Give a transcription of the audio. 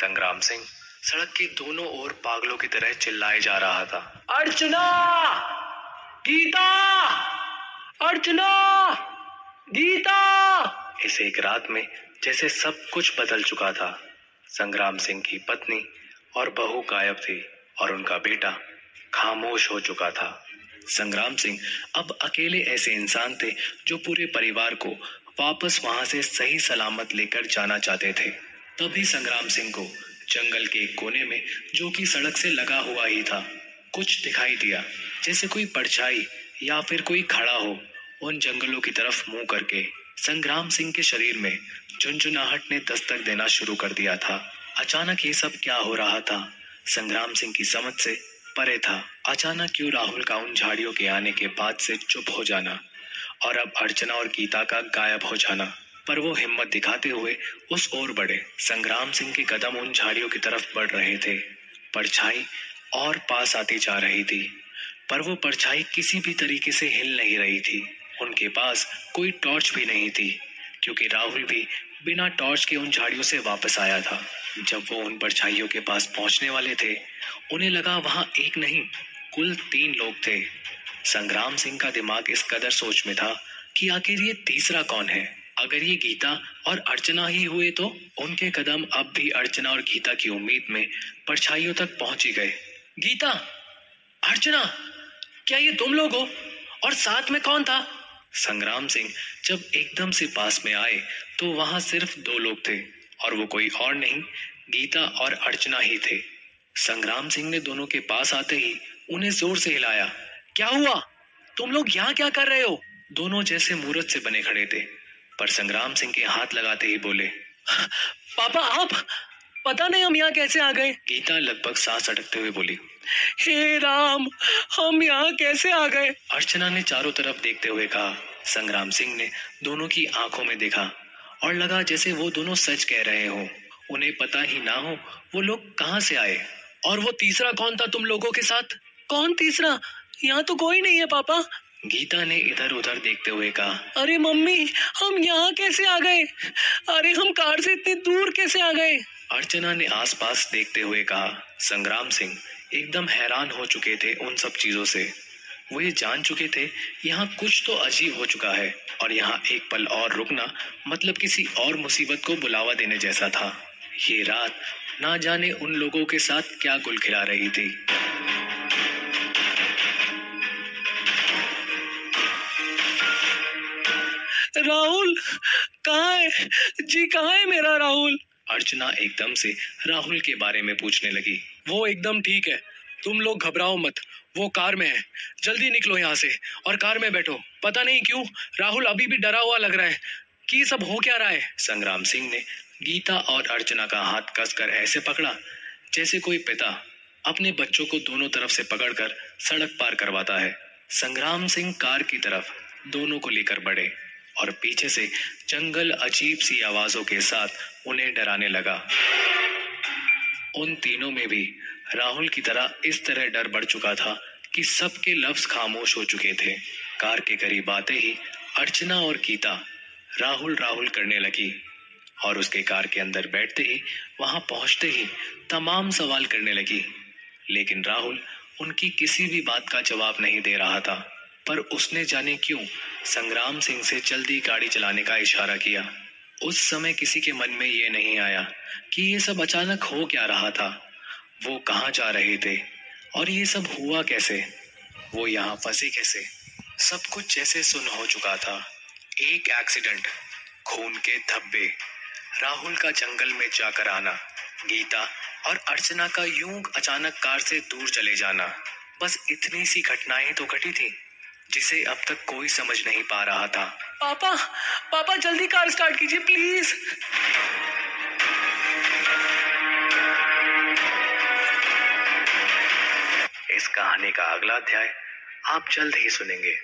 संग्राम सिंह सड़क की दोनों ओर पागलों की तरह चिल्लाए जा रहा था। अर्चना, गीता, अर्चना, गीता। इस एक रात में जैसे सब कुछ बदल चुका था। संग्राम सिंह की पत्नी और बहू गायब थी और उनका बेटा खामोश हो चुका था। संग्राम सिंह अब अकेले ऐसे इंसान थे जो पूरे परिवार को वापस वहां से सही सलामत लेकर जाना चाहते थे। तभी संग्राम सिंह को जंगल के एक कोने में, जो कि सड़क से लगा हुआ ही था, कुछ दिखाई दिया, जैसे कोई परछाई या फिर कोई खड़ा हो उन जंगलों की तरफ मुंह करके। संग्राम सिंह के शरीर में झुनझुनाहट ने दस्तक देना शुरू कर दिया था। अचानक ये सब क्या हो रहा था, संग्राम सिंह की समझ से परे था। अचानक क्यों राहुल का उन झाड़ियों के आने के बाद से चुप हो जाना और अब अर्चना और गीता का गायब हो जाना। पर वो हिम्मत दिखाते हुए उस ओर बढ़े। संग्राम सिंह के कदम उन झाड़ियों की तरफ बढ़ रहे थे। परछाई और पास आती जा रही थी, पर वो परछाई किसी भी तरीके से हिल नहीं रही थी। उनके पास कोई टॉर्च भी नहीं थी, क्योंकि राहुल भी बिना टॉर्च के उन झाड़ियों से वापस आया था। जब वो उन परछाइयों के पास पहुंचने वाले थे, उन्हें लगा वहां एक नहीं, कुल 3 लोग थे। संग्राम सिंह का दिमाग इस कदर सोच में था कि आखिर ये तीसरा कौन है। अगर ये गीता और अर्चना ही हुए तो? उनके कदम अब भी अर्चना और गीता की उम्मीद में परछाइयों तक पहुंच ही गए। गीता, अर्चना, क्या ये तुम लोग हो? और साथ में कौन था? संग्राम सिंह जब एकदम से पास में आए तो वहां सिर्फ 2 लोग थे, और वो कोई और नहीं, गीता और अर्चना ही थे। संग्राम सिंह ने दोनों के पास आते ही उन्हें जोर से हिलाया। क्या हुआ? तुम लोग यहाँ क्या कर रहे हो? दोनों जैसे मूर्त से बने खड़े थे, पर संग्राम सिंह के हाथ लगाते ही बोले, पापा आप, पता नहीं हम यहाँ कैसे आ गए। गीता लगभग सांस अटकते हुए बोली, हे राम, हम यहाँ कैसे आ गए? अर्चना ने चारों तरफ देखते हुए कहा। संग्राम सिंह ने दोनों की आंखों में देखा और लगा जैसे वो दोनों सच कह रहे हो। उन्हें पता ही ना हो वो लोग कहाँ से आए। और वो तीसरा कौन था तुम लोगों के साथ? कौन तीसरा? यहाँ तो कोई नहीं है पापा। गीता ने इधर उधर देखते हुए कहा। अरे मम्मी, हम यहाँ कैसे आ गए? अरे हम कार से इतनी दूर कैसे आ गए? अर्चना ने आसपास देखते हुए कहा। संग्राम सिंह एकदम हैरान हो चुके थे उन सब चीजों से। वो ये जान चुके थे यहाँ कुछ तो अजीब हो चुका है, और यहाँ एक पल और रुकना मतलब किसी और मुसीबत को बुलावा देने जैसा था। ये रात ना जाने उन लोगों के साथ क्या गुल खिला रही थी। राहुल कहाँ है जी? कहाँ है मेरा राहुल? अर्चना एकदम से राहुल के बारे में पूछने लगी। वो एकदम ठीक है, तुम लोग घबराओ मत, वो कार में है। जल्दी निकलो यहाँ से और कार में बैठो। पता नहीं क्यों राहुल अभी भी डरा हुआ लग रहा है कि सब हो क्या रहा है। संग्राम सिंह ने गीता और अर्चना का हाथ कसकर ऐसे पकड़ा जैसे कोई पिता अपने बच्चों को दोनों तरफ से पकड़कर सड़क पार करवाता है। संग्राम सिंह कार की तरफ दोनों को लेकर बढ़े और पीछे से जंगल अजीब सी आवाजों के साथ उन्हें डराने लगा। उन तीनों में भी राहुल की तरह इस तरह डर बढ़ चुका था कि सबके लफ्ज खामोश हो चुके थे। कार के करीब आते ही अर्चना और गीता राहुल राहुल करने लगी, और उसके कार के अंदर बैठते ही, वहां पहुंचते ही तमाम सवाल करने लगी। लेकिन राहुल उनकी किसी भी बात का जवाब नहीं दे रहा था। पर उसने जाने क्यों संग्राम सिंह से जल्दी गाड़ी चलाने का इशारा किया। उस समय किसी के मन में ये नहीं आया कि ये सब अचानक हो क्या रहा था, वो कहाँ जा रहे थे और ये सब हुआ कैसे, वो यहाँ फंसे कैसे। सब कुछ जैसे सुन हो चुका था। एक एक्सीडेंट, खून के धब्बे, राहुल का जंगल में जाकर आना, गीता और अर्चना का यूं अचानक कार से दूर चले जाना, बस इतनी सी घटनाएं तो घटी थी जिसे अब तक कोई समझ नहीं पा रहा था। पापा, पापा जल्दी कार स्टार्ट कीजिए प्लीज। इस कहानी का अगला अध्याय आप जल्द ही सुनेंगे।